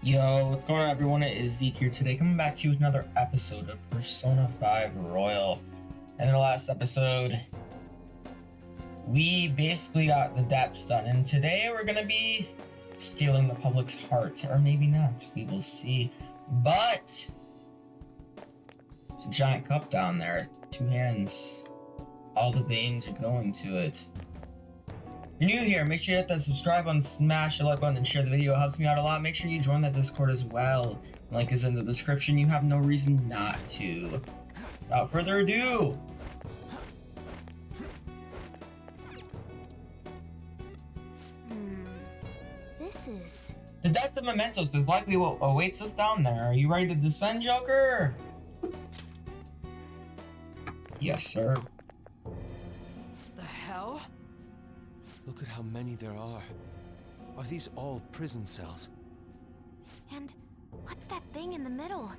Yo, what's going on everyone? It is Zeke here today, coming back to you with another episode of Persona 5 Royal. In the last episode, we basically got the depths done, and today we're gonna be stealing the public's heart, or maybe not, we will see. But it's a giant cup down there, 2 hands. All the veins are going to it. If you're new here, make sure you hit that subscribe button, smash the like button, and share the video. It helps me out a lot. Make sure you join that Discord as well. The link is in the description. You have no reason not to. Without further ado, This is... the death of Mementos is likely what awaits us down there. Are you ready to descend, Joker? Yes, sir. The hell? Look at how many there are. Are these all prison cells? And what's that thing in the middle?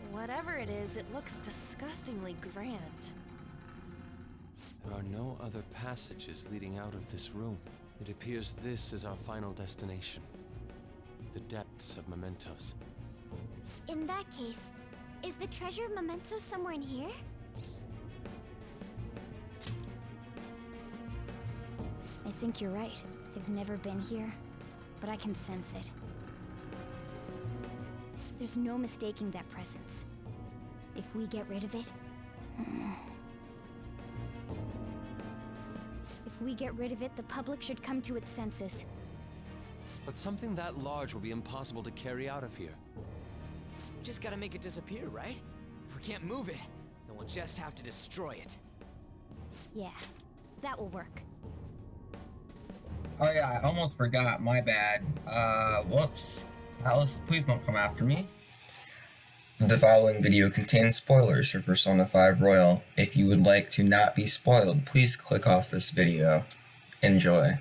Whatever it is, it looks disgustingly grand. There are no other passages leading out of this room. It appears this is our final destination. The depths of Mementos. In that case, is the treasure memento somewhere in here? I think you're right. I've never been here, but I can sense it. There's no mistaking that presence. If we get rid of it... If we get rid of it, the public should come to its senses. But something that large will be impossible to carry out of here. Just gotta make it disappear, right? If we can't move it, then we'll just have to destroy it. Yeah, that will work. Oh yeah, I almost forgot. My bad. Whoops. Alice, please don't come after me. The following video contains spoilers for Persona 5 Royal. If you would like to not be spoiled, please click off this video. Enjoy.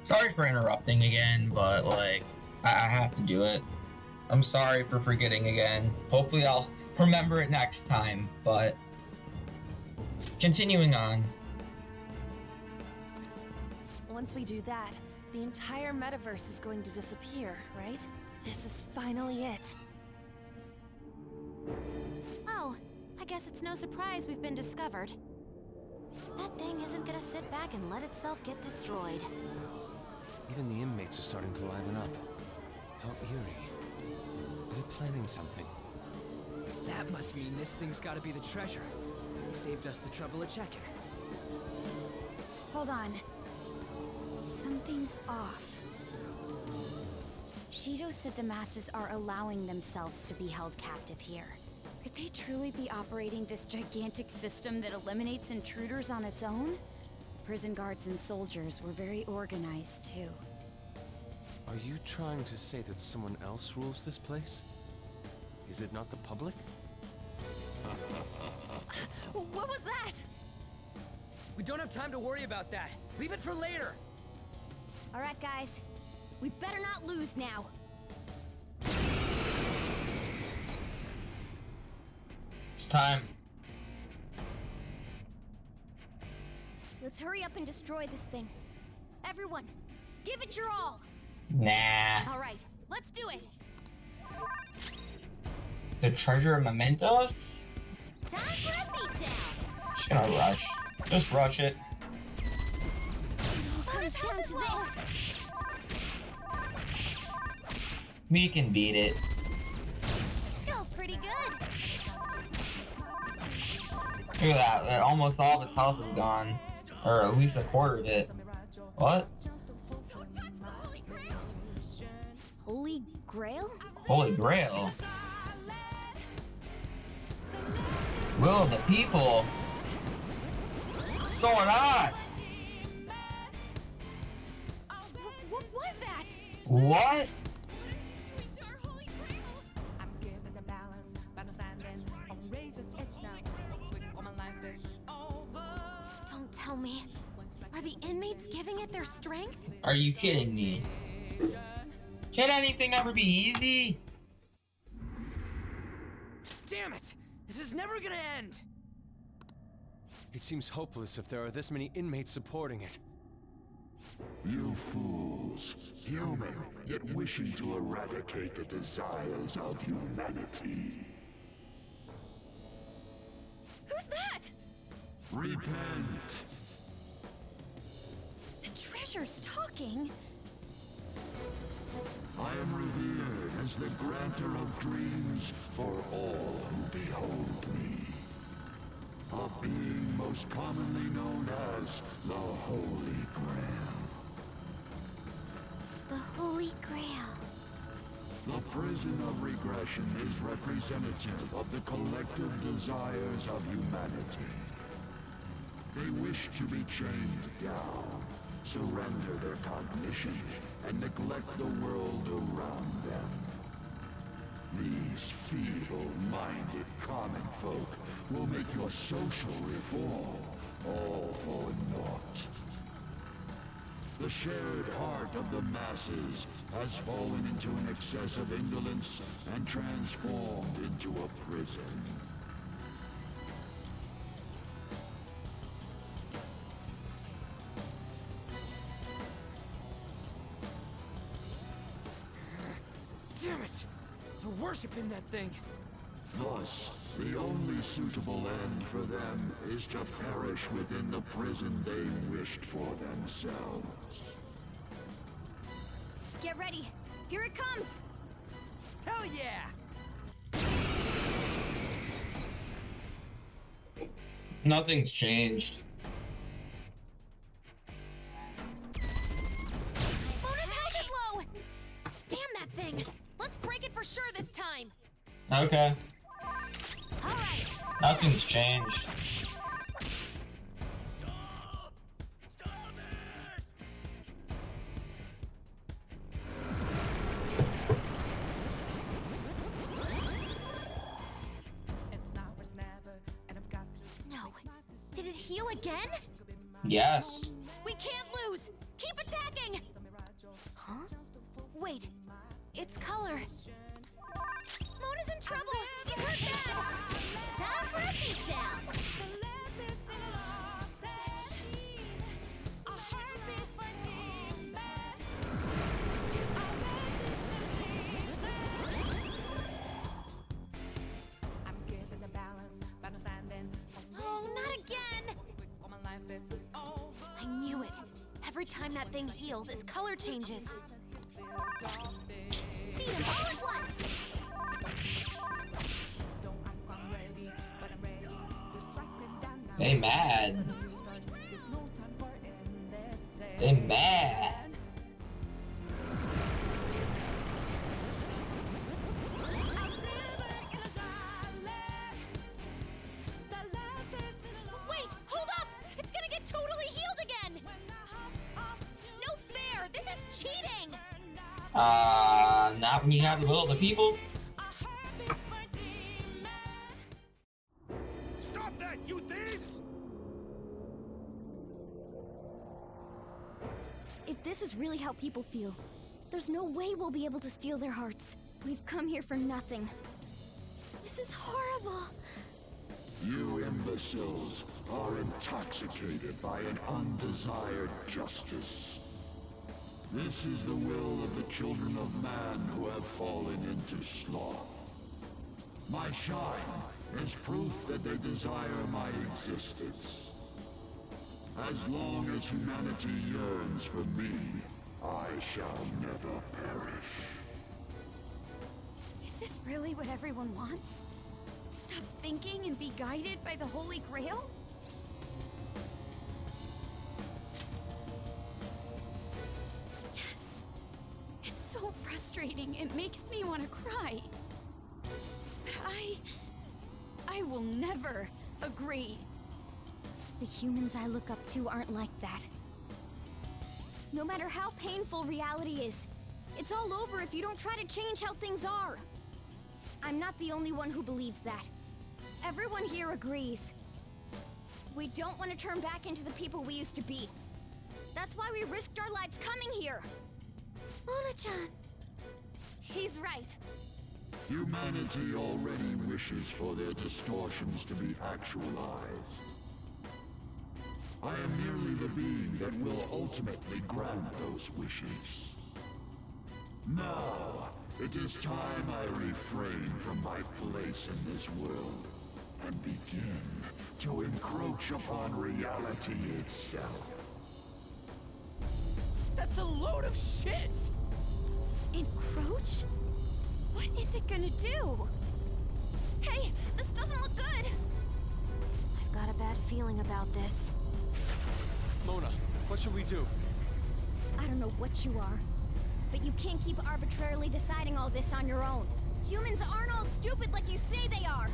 Sorry for interrupting again, but like, I have to do it. I'm sorry for forgetting again. Hopefully I'll remember it next time, but continuing on. Once we do that, the entire metaverse is going to disappear, right? This is finally it. Oh, I guess it's no surprise we've been discovered. That thing isn't gonna sit back and let itself get destroyed. Even the inmates are starting to liven up. How eerie. They're planning something. That must mean this thing's gotta be the treasure. He saved us the trouble of checking. Hold on. Something's off. Shido said the masses are allowing themselves to be held captive here. Could they truly be operating this gigantic system that eliminates intruders on its own? Prison guards and soldiers were very organized, too. Are you trying to say that someone else rules this place? Is it not the public? What was that? We don't have time to worry about that. Leave it for later. All right, guys. We better not lose now. It's time. Let's hurry up and destroy this thing. Everyone, give it your all. Nah. All right, let's do it. The treasure of Mementos? Time for a beatdown. Just gonna rush. Just rush it. What is down to this? We can beat it. Feels pretty good. Look at that. Almost all of its health is gone. Or at least a quarter of it. What? Holy Grail? Holy Grail. Will of the people. What's going on? What was that? What? Don't tell me. Are the inmates giving it their strength? Are you kidding me? Can anything ever be easy? Damn it! This is never gonna end! It seems hopeless if there are this many inmates supporting it. You fools. Human, yet wishing to eradicate the desires of humanity. Who's that? Repent. The treasure's talking. I am revered as the granter of dreams for all who behold me. A being most commonly known as the Holy Grail. The Holy Grail. The prison of regression is representative of the collective desires of humanity. They wish to be chained down, surrender their cognition, and neglect the world around them. These feeble-minded common folk will make your social reform all for naught. The shared heart of the masses has fallen into an excess of indolence and transformed into a prison. Damn it! They're worshiping that thing. Thus, the only suitable end for them is to perish within the prison they wished for themselves. Get ready. Here it comes. Hell yeah! Nothing's changed. Mona's health is low! Damn that thing! Let's break it for sure this time! Okay. Alright! Nothing's changed. No. Did it heal again? Yes. We can't lose! Keep attacking! Huh? Wait. It's color. Mona's in trouble! He's hurt bad! Time for a beatdown! Oh, not again! I knew it. Every time that thing heals, its color changes. Beat him all at once! They mad. They mad. Wait! Hold up! It's gonna get totally healed again! No fair! This is cheating! Not when you have the will of the people. Stop that, you thieves! If this is really how people feel, there's no way we'll be able to steal their hearts. We've come here for nothing. This is horrible. You imbeciles are intoxicated by an undesired justice. This is the will of the children of man who have fallen into sloth. My shine is proof that they desire my existence. As long as humanity yearns for me, I shall never perish. Is this really what everyone wants? Stop thinking and be guided by the Holy Grail? Yes. It's so frustrating. It makes me want to cry. But I will never agree. The humans I look up to aren't like that. No matter how painful reality is, it's all over if you don't try to change how things are. I'm not the only one who believes that. Everyone here agrees. We don't want to turn back into the people we used to be. That's why we risked our lives coming here. Mona-chan. He's right. Humanity already wishes for their distortions to be actualized. I am merely the being that will ultimately grant those wishes. Now, it is time I refrain from my place in this world and begin to encroach upon reality itself. That's a load of shit! Encroach? What is it gonna do? Hey, this doesn't look good! I've got a bad feeling about this. Mona, what should we do? I don't know what you are, but you can't keep arbitrarily deciding all this on your own. Humans aren't all stupid like you say they are.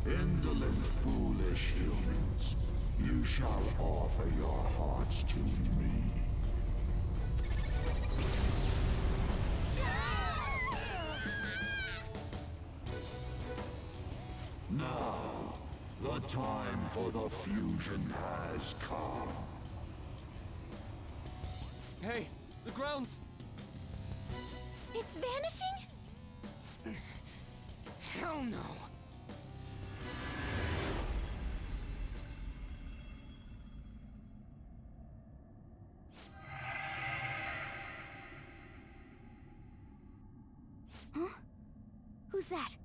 Indolent, foolish humans, you shall offer your hearts to me. Now, the time for the fusion has come. Hey, the ground's... It's vanishing? Hell no! Huh? Who's that?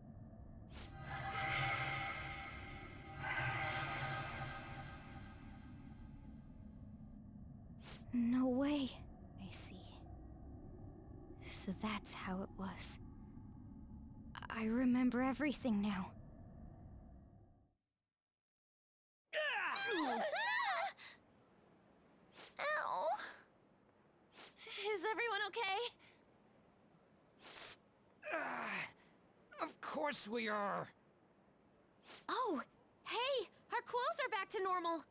No way. I see. So that's how it was. I remember everything now. Ow! Is everyone okay? Of course we are! Oh, hey! Our clothes are back to normal!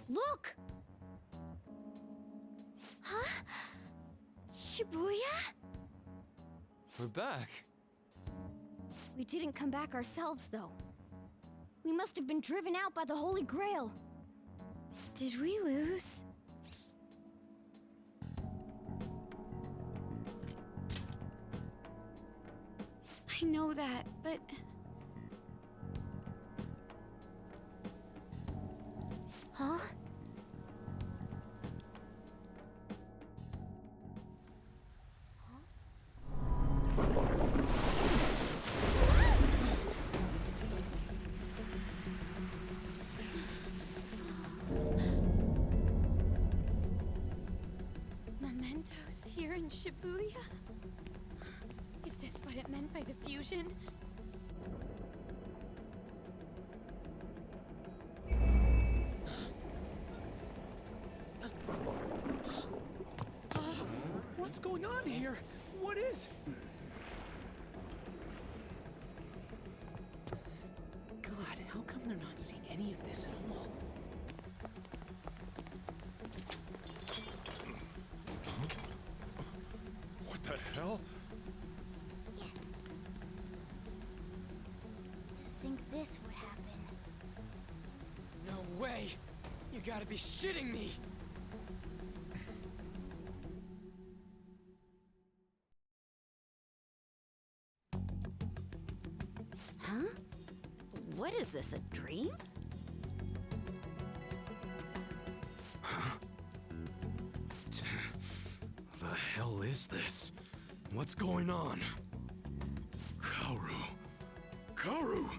Look! Huh? Shibuya? We're back. We didn't come back ourselves, though. We must have been driven out by the Holy Grail. Did we lose? I know that, but... Huh? Mementos here in Shibuya? Is this what it meant by the fusion? What's going on here? What is... God, how come they're not seeing any of this at all? What the hell? To think this would happen. No way! You gotta be shitting me! Huh? What is this, a dream? The hell is this? What's going on? Kaoru. Kaoru!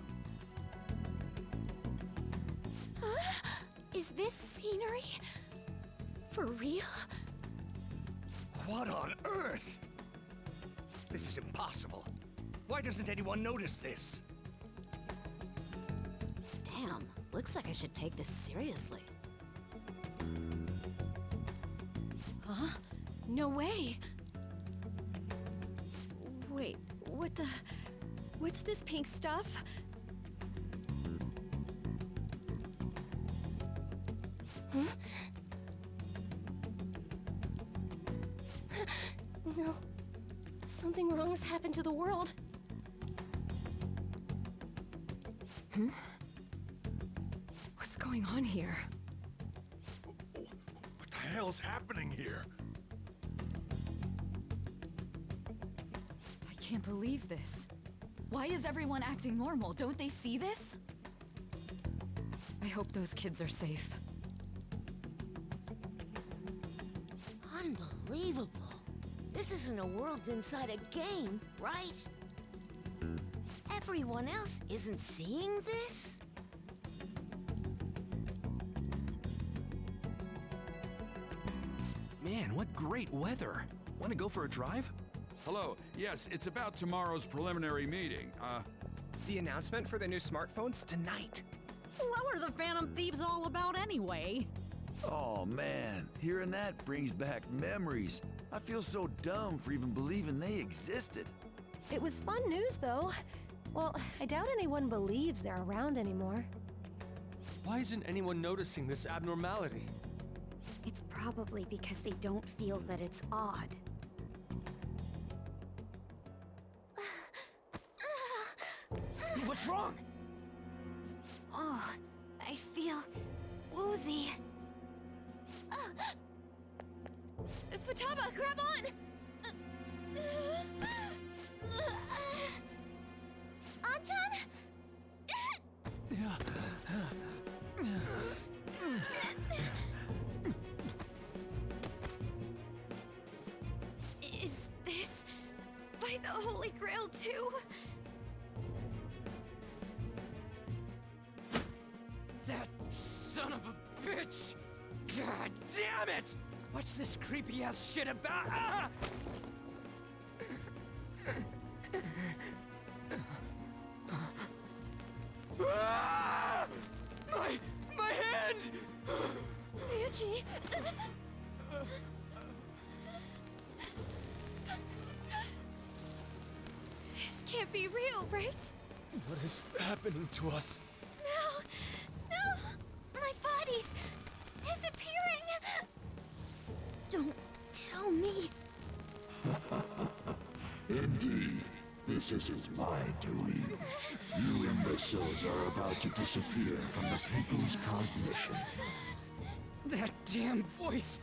Is this scenery? For real? What on earth? This is impossible. Why doesn't anyone notice this? Damn, looks like I should take this seriously. Huh? No way! Wait, what the... What's this pink stuff? Huh? No. Something wrong has happened to the world. Hmm? What's going on here? What the hell's happening here? I can't believe this. Why is everyone acting normal? Don't they see this? hope those kids are safe. Unbelievable. This isn't a world inside a game, right? Everyone else isn't seeing this? Man, what great weather. Want to go for a drive? Hello. Yes, it's about tomorrow's preliminary meeting. The announcement for the new smartphones tonight. What were the Phantom Thieves all about anyway? Oh man, hearing that brings back memories. I feel so dumb for even believing they existed. It was fun news, though. Well, I doubt anyone believes they're around anymore. Why isn't anyone noticing this abnormality? It's probably because they don't feel that it's odd. What's wrong? Oh, I feel woozy. Futaba, grab on! Anchan? Is this by the Holy Grail too? That son of a bitch! God damn it! What's this creepy ass shit about? Ah! Ah! My hand! Ryuji! This can't be real, right? What is happening to us? No! No! My body's disappearing! Don't tell me. Indeed, this isn't my doing. You imbeciles are about to disappear from the people's cognition. That damn voice!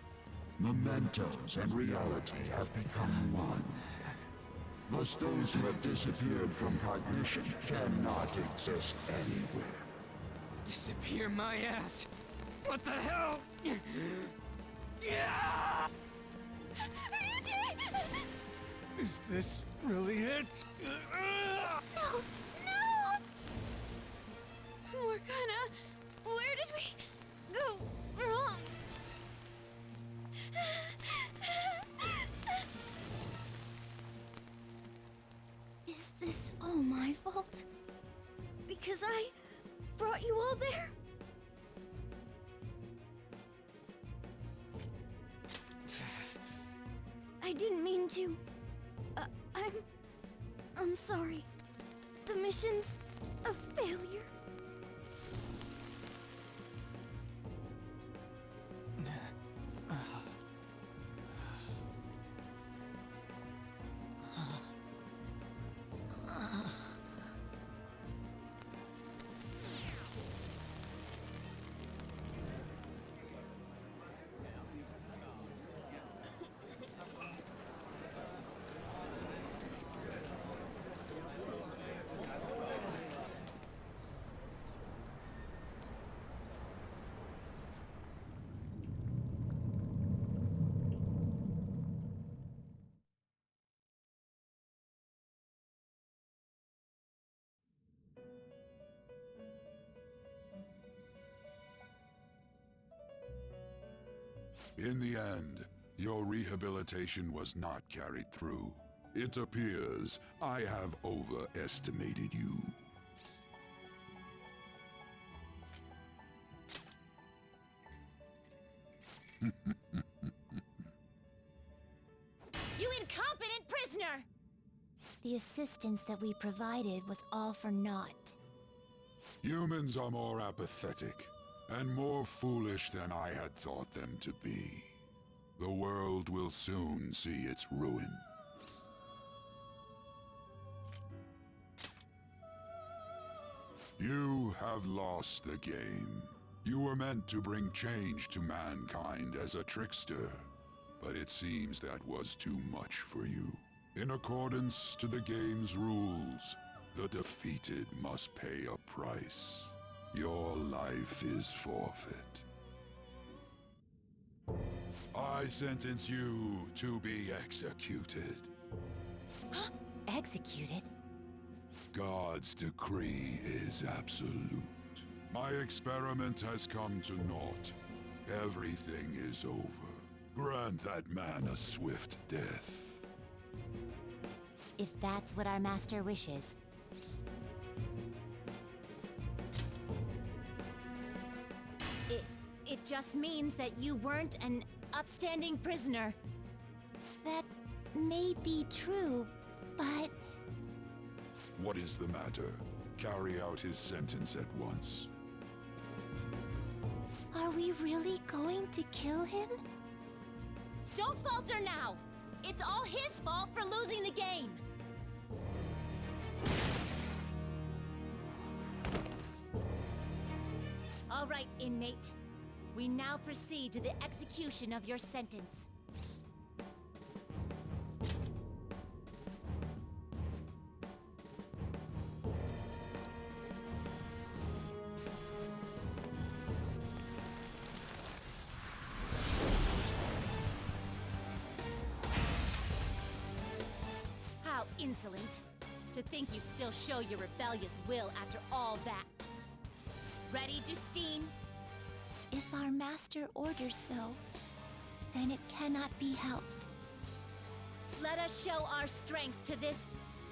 Mementos and reality have become one. Thus those who have disappeared from cognition cannot exist anywhere. Disappear my ass! What the hell? Yeah! Is this really it? No! No! Morgana, where did we go wrong? Is this all my fault? Because I brought you all there? I didn't mean to. I'm sorry. The mission's a failure. In the end, your rehabilitation was not carried through. It appears I have overestimated you. You incompetent prisoner! The assistance that we provided was all for naught. Humans are more apathetic and more foolish than I had thought them to be. The world will soon see its ruin. You have lost the game. You were meant to bring change to mankind as a trickster, but it seems that was too much for you. In accordance to the game's rules, the defeated must pay a price. Your life is forfeit. I sentence you to be executed. Executed? God's decree is absolute. My experiment has come to naught. Everything is over. Grant that man a swift death. If that's what our master wishes. It just means that you weren't an upstanding prisoner. That may be true, but... What is the matter? Carry out his sentence at once. Are we really going to kill him? Don't falter now! It's all his fault for losing the game! All right, inmate. We now proceed to the execution of your sentence. How insolent. To think you'd still show your rebellious will after all that. Ready, Justine? If our master orders so, then it cannot be helped. Let us show our strength to this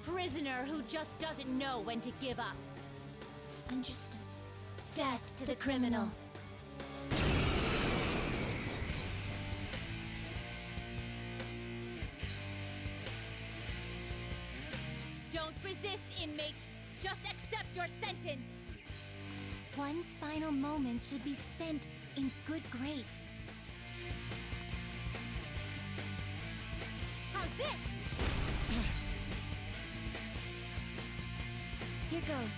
prisoner who just doesn't know when to give up. Understood. Death to the criminal. Don't resist, inmate. Just accept your sentence. One's final moments should be spent in good grace. How's this? Here goes.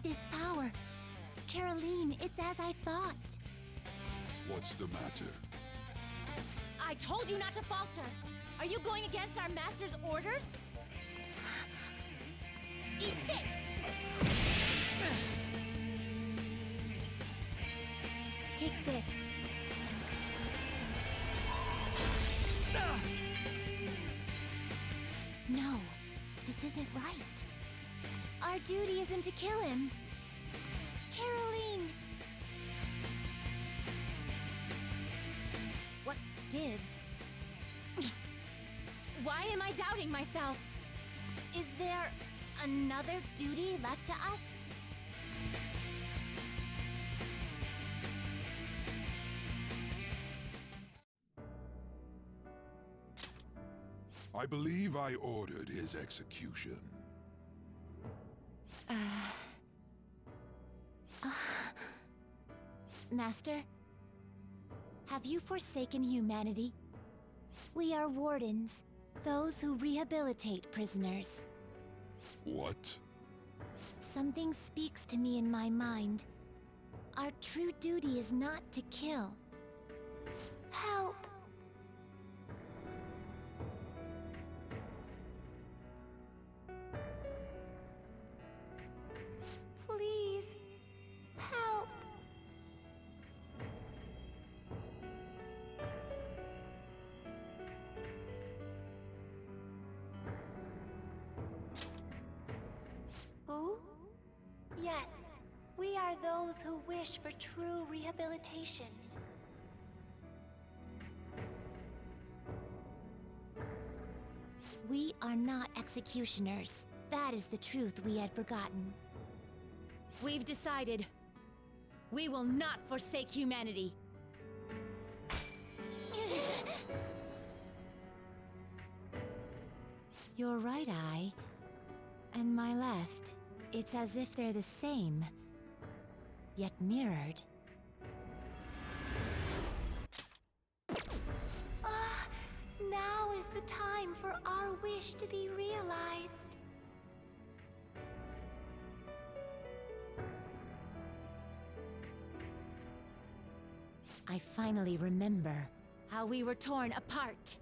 This power. Caroline, it's as I thought. What's the matter? I told you not to falter. Are you going against our master's orders? Eat this! Take this. No, this isn't right. Our duty isn't to kill him. Caroline! What gives? Why am I doubting myself? Is there another duty left to us? I believe I ordered his execution. Master, have you forsaken humanity? We are wardens, those who rehabilitate prisoners. What? Something speaks to me in my mind. Our true duty is not to kill. Help! Please, help! Who? Yes, we are those who wish for true rehabilitation. We are not executioners. That is the truth we had forgotten. We've decided. We will not forsake humanity. Your right eye and my left. It's as if they're the same, yet mirrored. Now is the time for our wish to be realized. I finally remember how we were torn apart.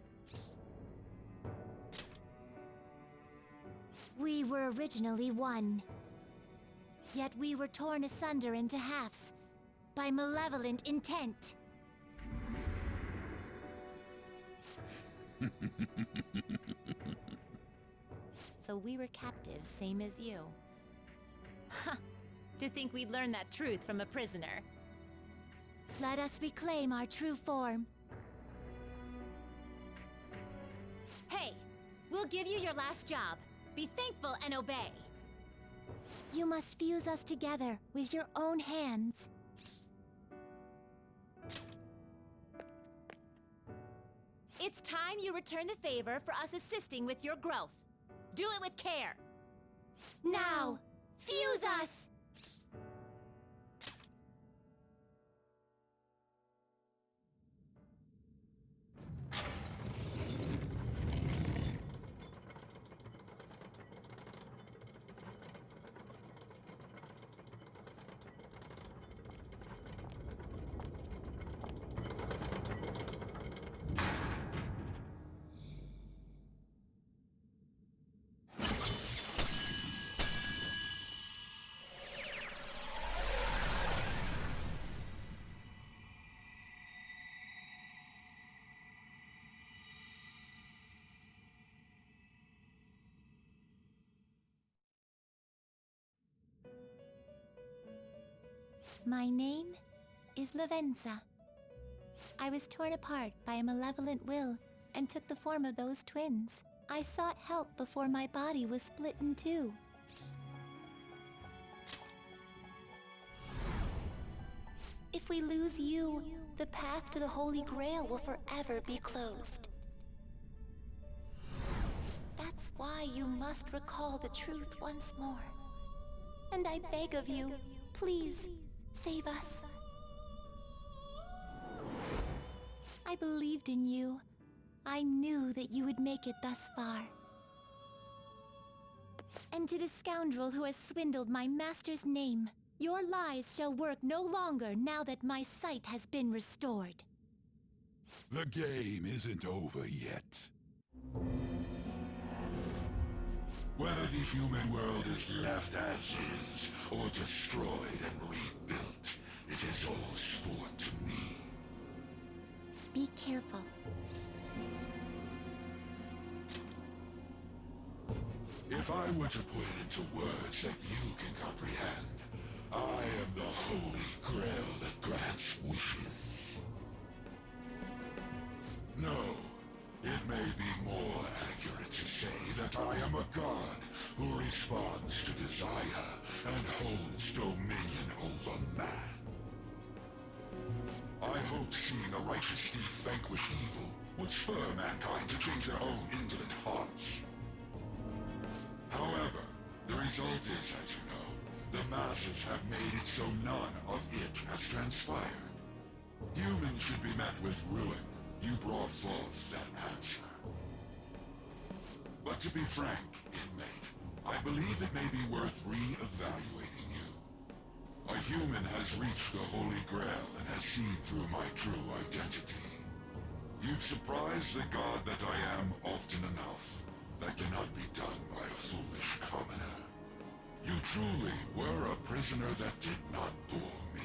We were originally one. Yet we were torn asunder into halves by malevolent intent. So we were captives, same as you. Ha! To think we'd learn that truth from a prisoner. Let us reclaim our true form. Hey! We'll give you your last job. Be thankful and obey. You must fuse us together with your own hands. It's time you return the favor for us assisting with your growth. Do it with care. Now, fuse us! My name is Lavenza. I was torn apart by a malevolent will and took the form of those twins. I sought help before my body was split in two. If we lose you, the path to the Holy Grail will forever be closed. That's why you must recall the truth once more. And I beg of you, please, save us. I believed in you. I knew that you would make it thus far. And to the scoundrel who has swindled my master's name, your lies shall work no longer now that my sight has been restored. The game isn't over yet. Whether the human world is left as is, or destroyed and rebuilt, it is all sport to me. Be careful. If I were to put it into words that you can comprehend, I am the Holy Grail that grants wishes. No, it may be more accurate to say that I am a god who responds to desire and holds dominion over man. I hoped seeing a righteous thief vanquish evil would spur mankind to change their own indolent hearts. However, the result is, as you know, the masses have made it so none of it has transpired. Humans should be met with ruin. You brought forth that answer. But to be frank, inmate, I believe it may be worth re-evaluating you. A human has reached the Holy Grail and has seen through my true identity. You've surprised the god that I am often enough. That cannot be done by a foolish commoner. You truly were a prisoner that did not bore me.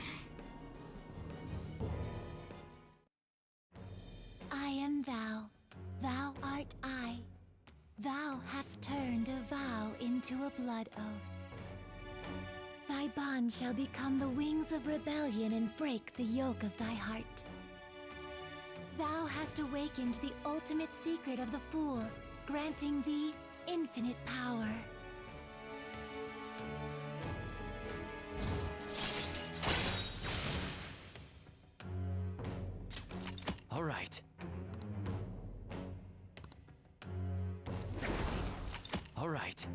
I am thou. Thou art I. Thou hast turned a vow into a blood oath. Thy bond shall become the wings of rebellion and break the yoke of thy heart. Thou hast awakened the ultimate secret of the Fool, granting thee infinite power. All right. All right.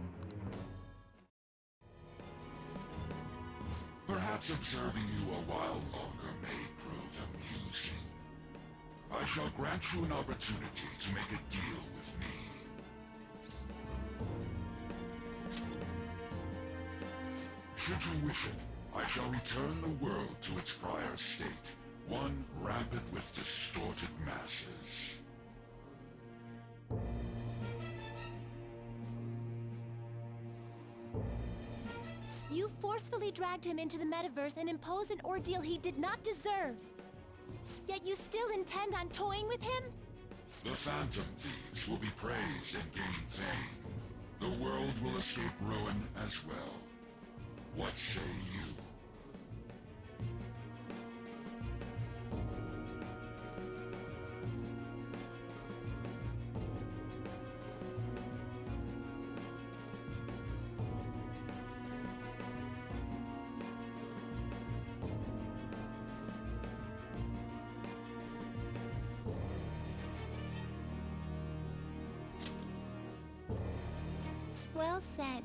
Perhaps observing you a while longer may prove amusing. I shall grant you an opportunity to make a deal with me. Should you wish it, I shall return the world to its prior state, one rampant with distorted masses. forcefully dragged him into the metaverse and imposed an ordeal he did not deserve. Yet you still intend on toying with him? The Phantom Thieves will be praised and gain fame. The world will escape ruin as well. What say you? Well said.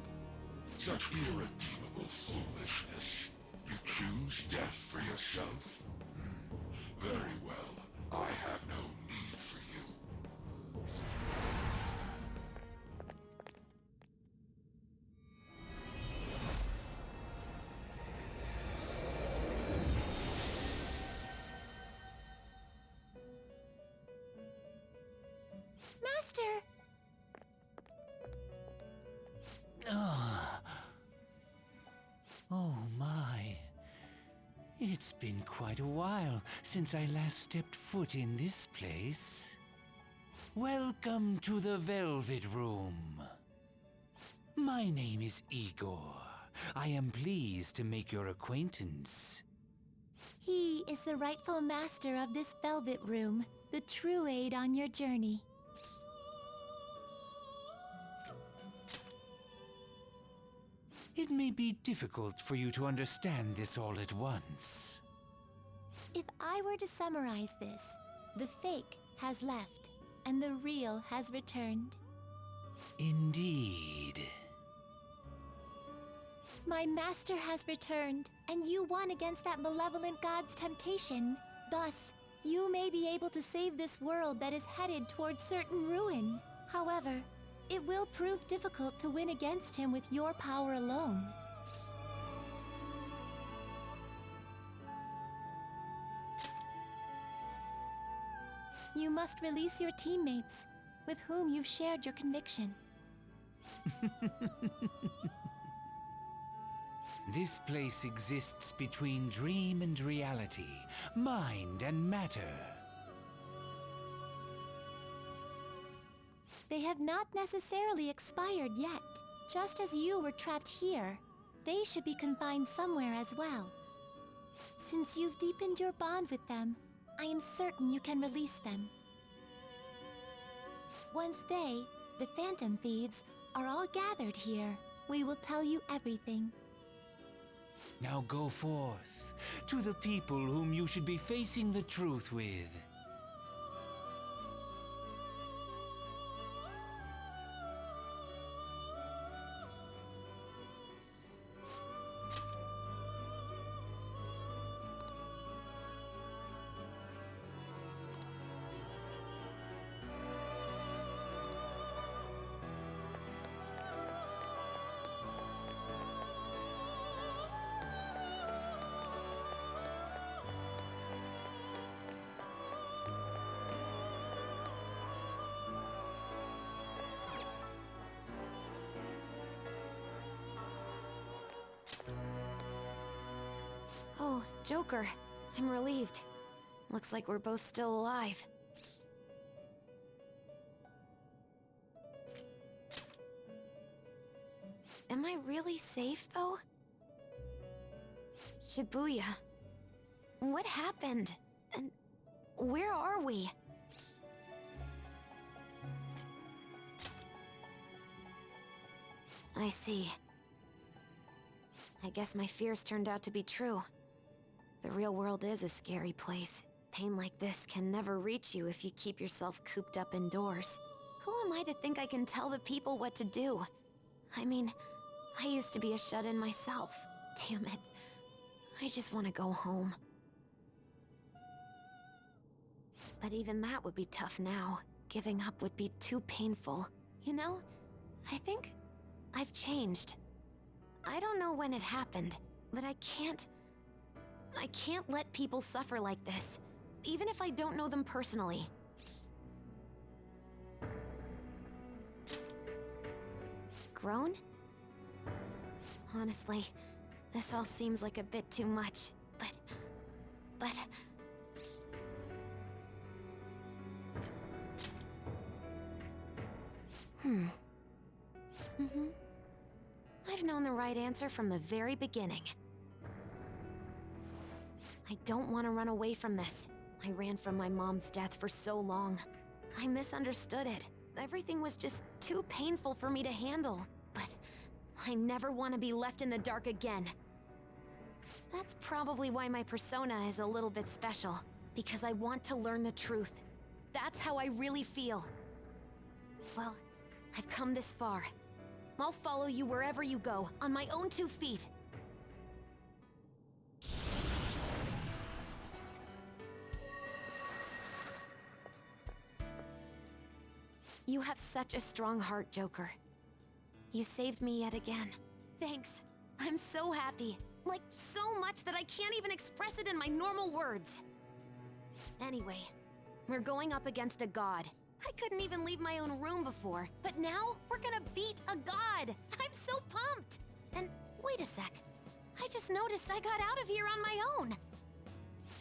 Such irredeemable foolishness. You choose death for yourself? Very well. I have no need for you. Master! Oh my. It's been quite a while since I last stepped foot in this place. Welcome to the Velvet Room. My name is Igor. I am pleased to make your acquaintance. He is the rightful master of this Velvet Room, the true aid on your journey. It may be difficult for you to understand this all at once. If I were to summarize this, the fake has left, and the real has returned. Indeed. My master has returned, and you won against that malevolent god's temptation. Thus, you may be able to save this world that is headed towards certain ruin. However, it will prove difficult to win against him with your power alone. You must release your teammates, with whom you've shared your conviction. This place exists between dream and reality, mind and matter. They have not necessarily expired yet. Just as you were trapped here, they should be confined somewhere as well. Since you've deepened your bond with them, I am certain you can release them. Once they, the Phantom Thieves, are all gathered here, we will tell you everything. Now go forth, to the people whom you should be facing the truth with. Oh, Joker. I'm relieved. Looks like we're both still alive. Am I really safe, though? Shibuya. What happened? And where are we? I see. I guess my fears turned out to be true. The real world is a scary place. Pain like this can never reach you if you keep yourself cooped up indoors. Who am I to think I can tell the people what to do? I mean, I used to be a shut-in myself. Damn it. I just want to go home. But even that would be tough now. Giving up would be too painful. You know, I think I've changed. I don't know when it happened, but I can't let people suffer like this, even if I don't know them personally. Grown? Honestly, This all seems like a bit too much, but... I've known the right answer from the very beginning. I don't want to run away from this. I ran from my mom's death for so long. I misunderstood it. Everything was just too painful for me to handle. But I never want to be left in the dark again. That's probably why my persona is a little bit special. Because I want to learn the truth. That's how I really feel. Well, I've come this far. I'll follow you wherever you go, on my own 2 feet. You have such a strong heart, Joker. You saved me yet again. Thanks. I'm so happy. Like, so much that I can't even express it in my normal words. Anyway, we're going up against a god. I couldn't even leave my own room before, but now we're gonna beat a god! I'm so pumped! And wait a sec. I just noticed I got out of here on my own.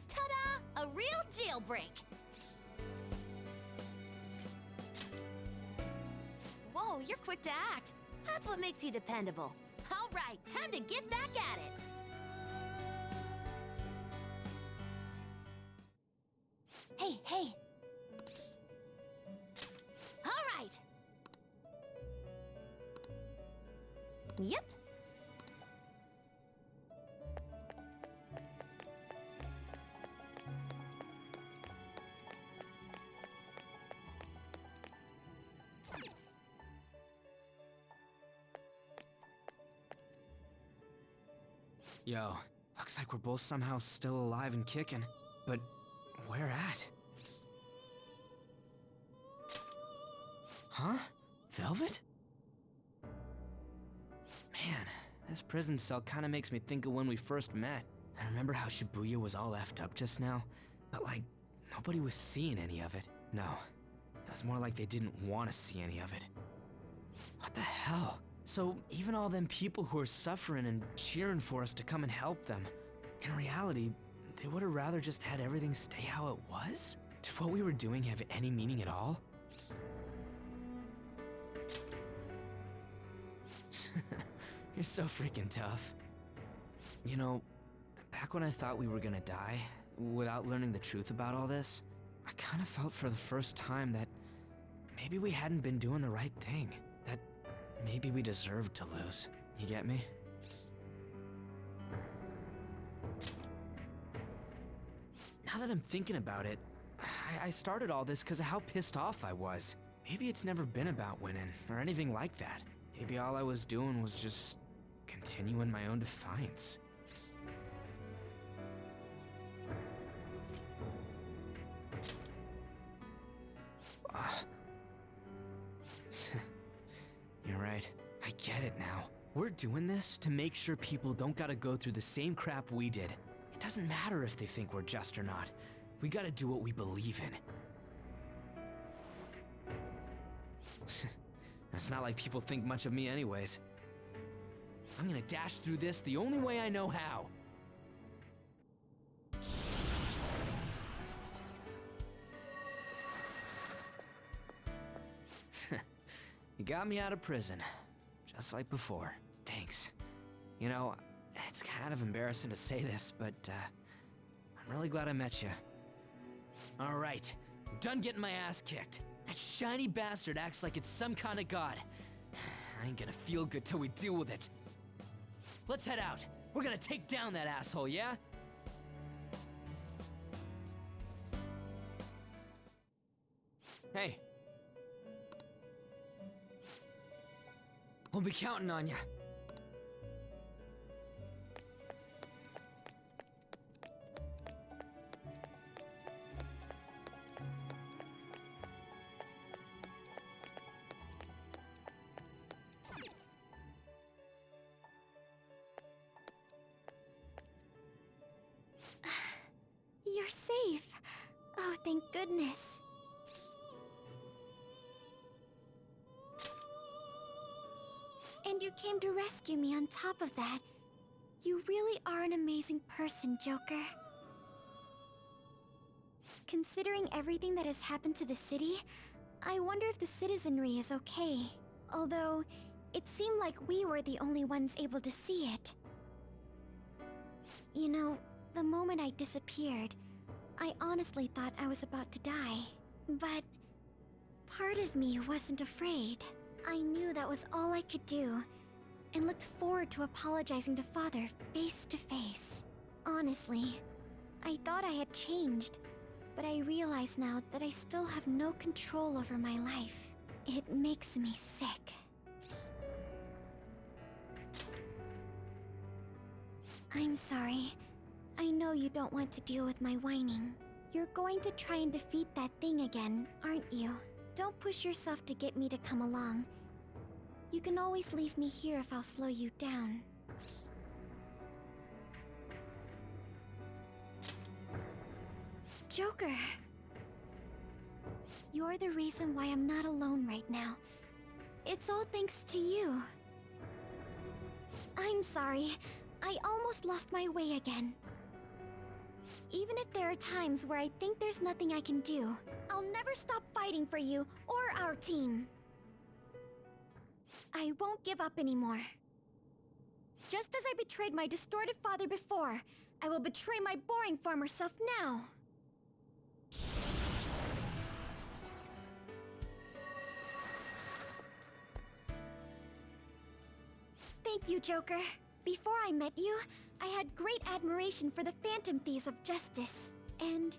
Ta-da! A real jailbreak! Whoa, you're quick to act. That's what makes you dependable. All right, time to get back at it. Hey. All right. Yep. Yo, looks like we're both somehow still alive and kicking. But where at? Huh? Velvet? Man, this prison cell kinda makes me think of when we first met. I remember how Shibuya was all effed up just now, but like, nobody was seeing any of it. No, it was more like they didn't want to see any of it. What the hell? So even all them people who are suffering and cheering for us to come and help them, in reality, they would have rather just had everything stay how it was? Did what we were doing have any meaning at all? You're so freaking tough. You know, back when I thought we were gonna die, without learning the truth about all this, I kinda felt for the first time that maybe we hadn't been doing the right thing. That maybe we deserved to lose. You get me? Now that I'm thinking about it, I started all this because of how pissed off I was. Maybe it's never been about winning, or anything like that. Maybe all I was doing was just continuing my own defiance. You're right. I get it now. We're doing this to make sure people don't gotta go through the same crap we did. It doesn't matter if they think we're just or not. We gotta do what we believe in. It's not like people think much of me anyways. I'm gonna dash through this the only way I know how. You got me out of prison, just like before. Thanks. You know, it's kind of embarrassing to say this, but I'm really glad I met you. All right, I'm done getting my ass kicked. That shiny bastard acts like it's some kind of god. I ain't gonna feel good till we deal with it. Let's head out. We're gonna take down that asshole, yeah? Hey. We'll be counting on you. You're safe. Oh, thank goodness. And you came to rescue me on top of that. You really are an amazing person, Joker. Considering everything that has happened to the city, I wonder if the citizenry is okay. Although, it seemed like we were the only ones able to see it. You know, the moment I disappeared, I honestly thought I was about to die. But part of me wasn't afraid. I knew that was all I could do, and looked forward to apologizing to Father face to face. Honestly, I thought I had changed, but I realize now that I still have no control over my life. It makes me sick. I'm sorry. I know you don't want to deal with my whining. You're going to try and defeat that thing again, aren't you? Don't push yourself to get me to come along. You can always leave me here if I'll slow you down. Joker! You're the reason why I'm not alone right now. It's all thanks to you. I'm sorry. I almost lost my way again. Even if there are times where I think there's nothing I can do, I'll never stop fighting for you or our team. I won't give up anymore. Just as I betrayed my distorted father before, I will betray my boring former self now. Thank you, Joker. Before I met you, I had great admiration for the Phantom Thieves of Justice. And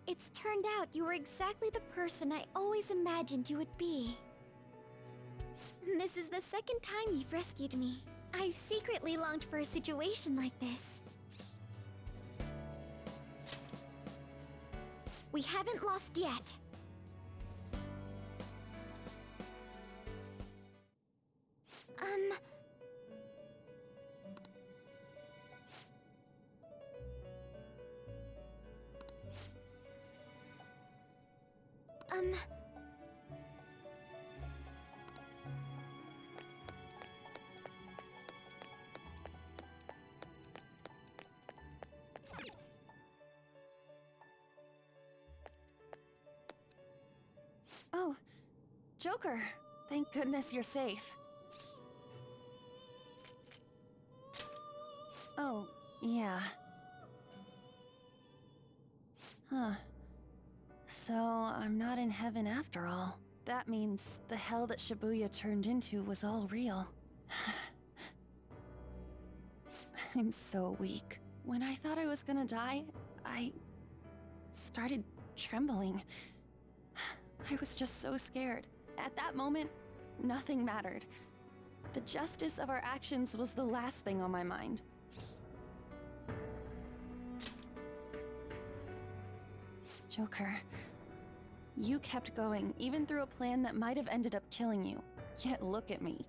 it's turned out you were exactly the person I always imagined you would be. This is the second time you've rescued me. I've secretly longed for a situation like this. We haven't lost yet. Oh, Joker. Thank goodness you're safe. Oh, yeah. Huh. So, I'm not in heaven after all. That means the hell that Shibuya turned into was all real. I'm so weak. When I thought I was gonna die, I started trembling. I was just so scared. At that moment, nothing mattered. The justice of our actions was the last thing on my mind. Joker, you kept going, even through a plan that might have ended up killing you. Yet look at me.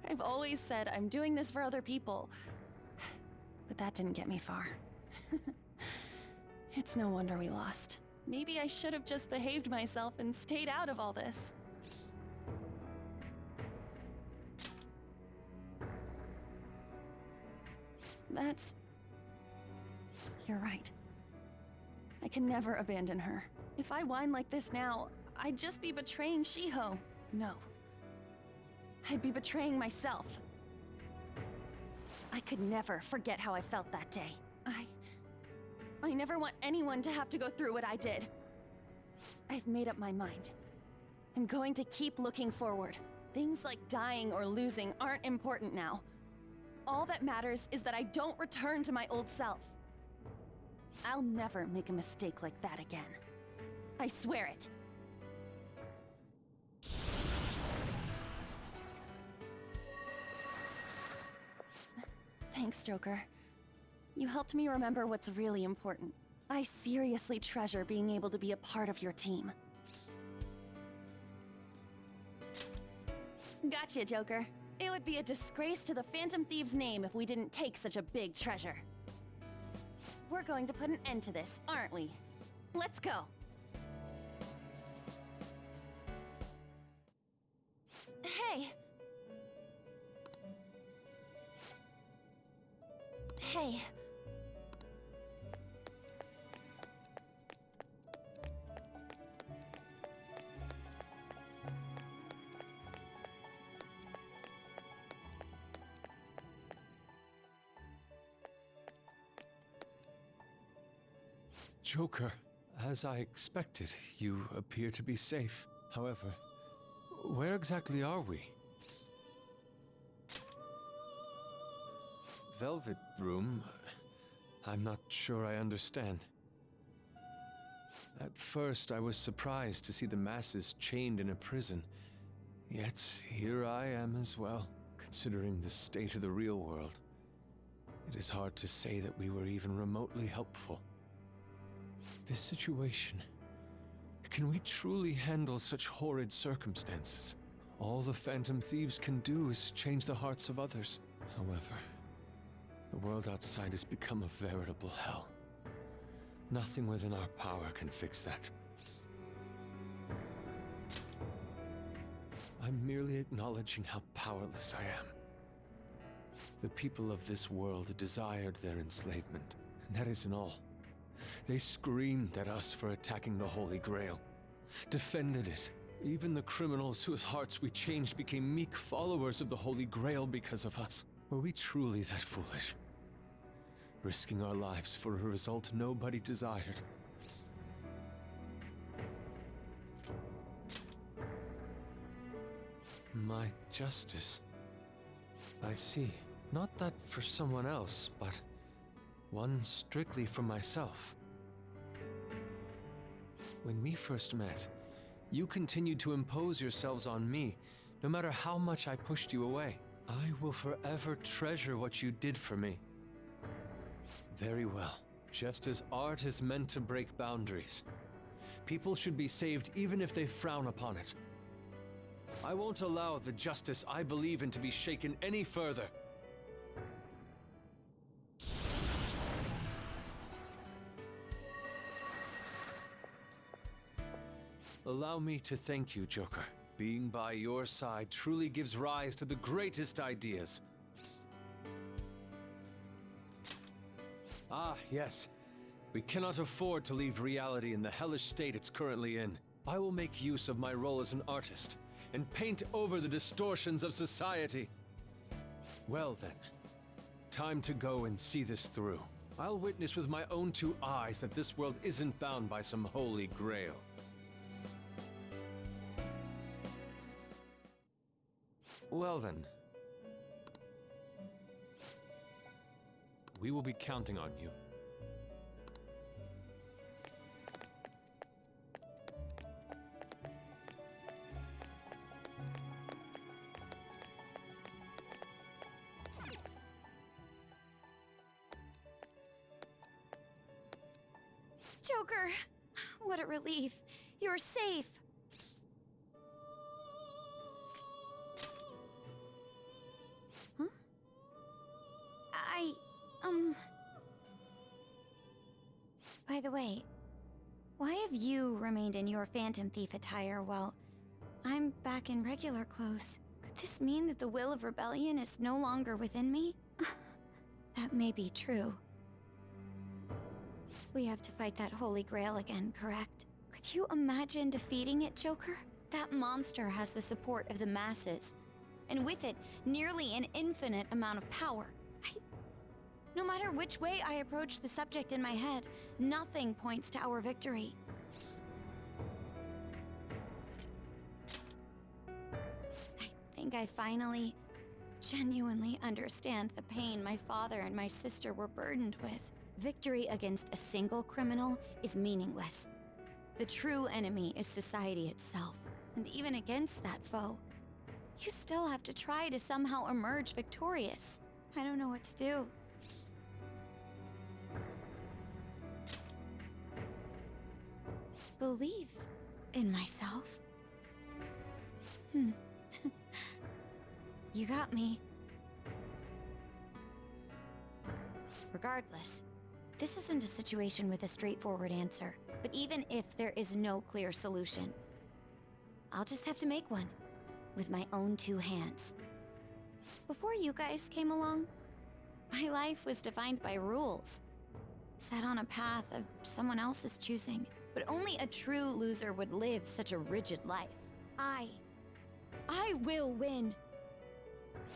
I've always said I'm doing this for other people. But that didn't get me far. It's no wonder we lost. Maybe I should have just behaved myself and stayed out of all this. You're right. I can never abandon her. If I whine like this now, I'd just be betraying Shiho. No. I'd be betraying myself. I could never forget how I felt that day. I never want anyone to have to go through what I did. I've made up my mind. I'm going to keep looking forward. Things like dying or losing aren't important now. All that matters is that I don't return to my old self. I'll never make a mistake like that again. I swear it. Thanks, Joker. You helped me remember what's really important. I seriously treasure being able to be a part of your team. Gotcha, Joker. It would be a disgrace to the Phantom Thieves' name if we didn't take such a big treasure. We're going to put an end to this, aren't we? Let's go! Hey! Hey. Joker, as I expected, you appear to be safe. However, where exactly are we? Velvet Room? I'm not sure I understand. At first, I was surprised to see the masses chained in a prison. Yet, here I am as well, considering the state of the real world. It is hard to say that we were even remotely helpful. This situation... Can we truly handle such horrid circumstances? All the Phantom Thieves can do is change the hearts of others. However, the world outside has become a veritable hell. Nothing within our power can fix that. I'm merely acknowledging how powerless I am. The people of this world desired their enslavement, and that isn't all. They screamed at us for attacking the Holy Grail, defended it. Even the criminals whose hearts we changed became meek followers of the Holy Grail because of us. Were we truly that foolish? Risking our lives for a result nobody desired. My justice. I see. Not that for someone else, but one strictly for myself. When we first met, you continued to impose yourselves on me, no matter how much I pushed you away. I will forever treasure what you did for me. Very well. Just as art is meant to break boundaries, people should be saved even if they frown upon it. I won't allow the justice I believe in to be shaken any further. Allow me to thank you, Joker. Being by your side truly gives rise to the greatest ideas. Ah, yes. We cannot afford to leave reality in the hellish state it's currently in. I will make use of my role as an artist and paint over the distortions of society. Well then, time to go and see this through. I'll witness with my own two eyes that this world isn't bound by some holy grail. Well then. We will be counting on you. Joker! What a relief. You're safe. Huh? By the way, why have you remained in your Phantom Thief attire while I'm back in regular clothes? Could this mean that the will of rebellion is no longer within me? That may be true. We have to fight that Holy Grail again, correct? Could you imagine defeating it, Joker? That monster has the support of the masses, and with it, nearly an infinite amount of power. No matter which way I approach the subject in my head, nothing points to our victory. I think I finally, genuinely understand the pain my father and my sister were burdened with. Victory against a single criminal is meaningless. The true enemy is society itself. And even against that foe, you still have to try to somehow emerge victorious. I don't know what to do. Believe in myself? You got me. Regardless, this isn't a situation with a straightforward answer. But even if there is no clear solution, I'll just have to make one with my own two hands. Before you guys came along, My life was defined by rules, set on a path of someone else's choosing. But only a true loser would live such a rigid life. I will win.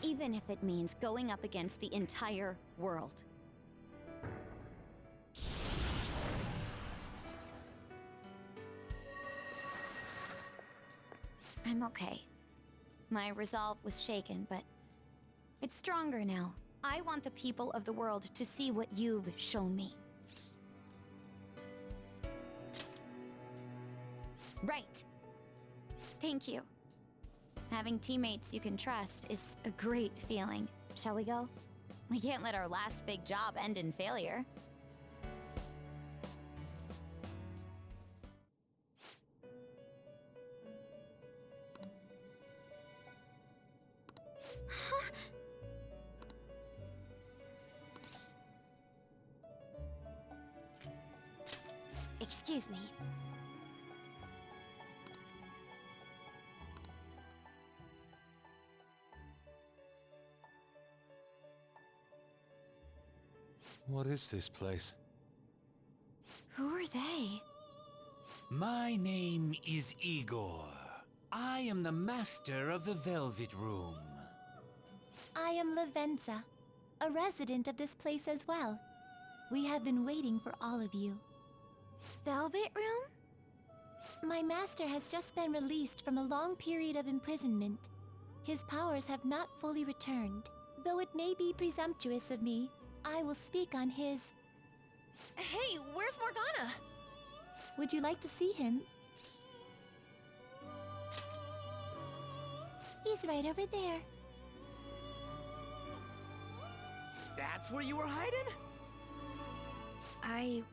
Even if it means going up against the entire world. I'm okay. My resolve was shaken, but it's stronger now. I want the people of the world to see what you've shown me. Right. Thank you. Having teammates you can trust is a great feeling. Shall we go? We can't let our last big job end in failure. Excuse me. What is this place? Who are they? My name is Igor. I am the master of the Velvet Room. I am Lavenza, a resident of this place as well. We have been waiting for all of you. Velvet Room? My master has just been released from a long period of imprisonment. His powers have not fully returned. Though it may be presumptuous of me, I will speak on his... Hey, where's Morgana? Would you like to see him? He's right over there. That's where you were hiding? I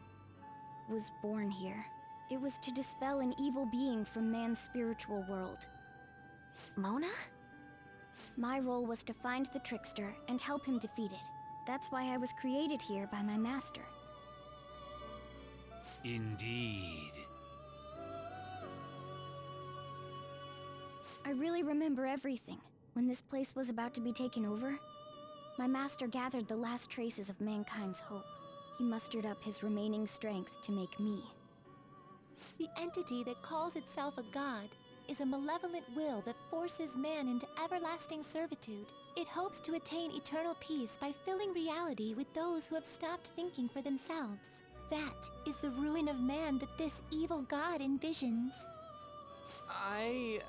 was born here. It was to dispel an evil being from man's spiritual world. Mona? My role was to find the trickster and help him defeat it. That's why I was created here by my master. Indeed. I really remember everything. When this place was about to be taken over, my master gathered the last traces of mankind's hope. He mustered up his remaining strength to make me. The entity that calls itself a god is a malevolent will that forces man into everlasting servitude. It hopes to attain eternal peace by filling reality with those who have stopped thinking for themselves. That is the ruin of man that this evil god envisions. I,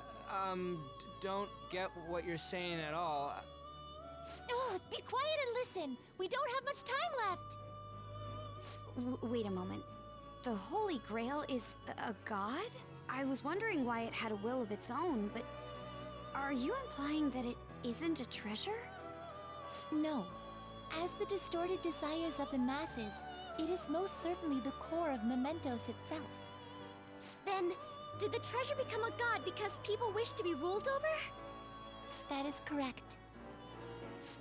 don't get what you're saying at all. Oh, be quiet and listen! We don't have much time left! Wait a moment. The Holy Grail is a god? I was wondering why it had a will of its own, but... Are you implying that it isn't a treasure? No. As the distorted desires of the masses, it is most certainly the core of Mementos itself. Then, did the treasure become a god because people wish to be ruled over? That is correct.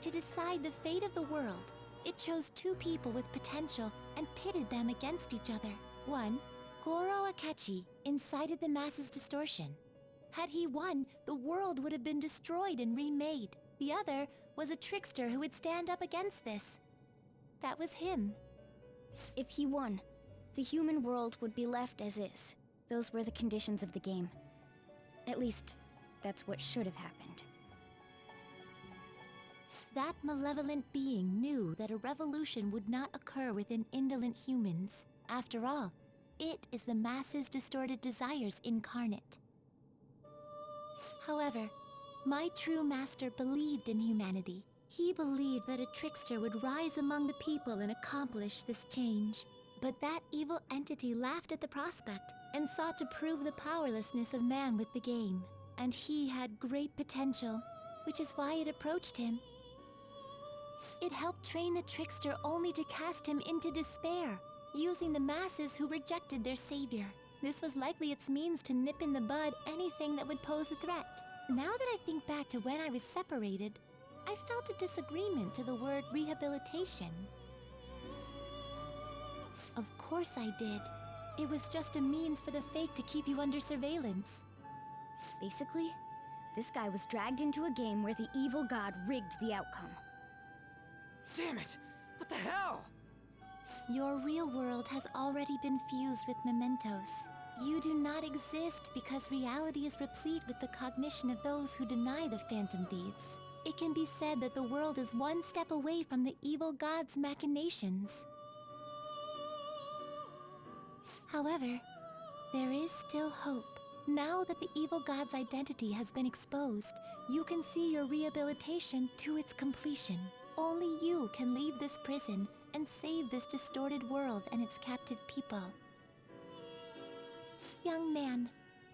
To decide the fate of the world, it chose two people with potential and pitted them against each other. One, Goro Akechi, incited the masses' distortion. Had he won, the world would have been destroyed and remade. The other was a trickster who would stand up against this. That was him. If he won, the human world would be left as is. Those were the conditions of the game. At least, that's what should have happened. That malevolent being knew that a revolution would not occur within indolent humans. After all, it is the masses' distorted desires incarnate. However, my true master believed in humanity. He believed that a trickster would rise among the people and accomplish this change. But that evil entity laughed at the prospect and sought to prove the powerlessness of man with the game. And he had great potential, which is why it approached him. It helped train the trickster only to cast him into despair, using the masses who rejected their savior. This was likely its means to nip in the bud anything that would pose a threat. Now that I think back to when I was separated, I felt a disagreement to the word rehabilitation. Of course I did. It was just a means for the Fake to keep you under surveillance. Basically, this guy was dragged into a game where the evil god rigged the outcome. Damn it! What the hell? Your real world has already been fused with mementos. You do not exist because reality is replete with the cognition of those who deny the Phantom Thieves. It can be said that the world is one step away from the evil god's machinations. However, there is still hope. Now that the evil god's identity has been exposed, you can see your rehabilitation to its completion. Only you can leave this prison and save this distorted world and its captive people. Young man,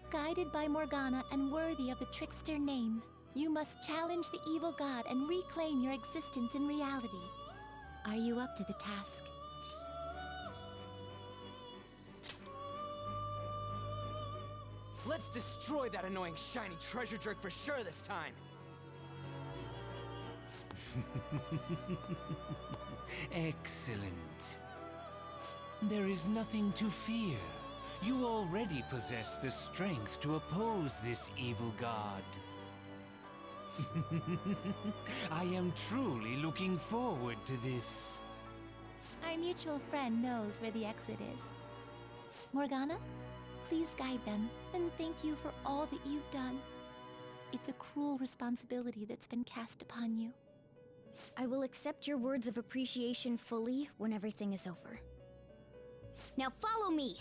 guided by Morgana and worthy of the trickster name, you must challenge the evil god and reclaim your existence in reality. Are you up to the task? Let's destroy that annoying shiny treasure jerk for sure this time! Excellent. There is nothing to fear. You already possess the strength to oppose this evil god. I am truly looking forward to this. Our mutual friend knows where the exit is. Morgana, please guide them, and thank you for all that you've done. It's a cruel responsibility that's been cast upon you. I will accept your words of appreciation fully when everything is over. Now follow me!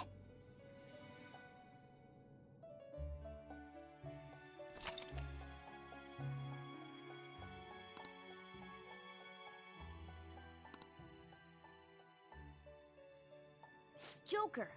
Joker,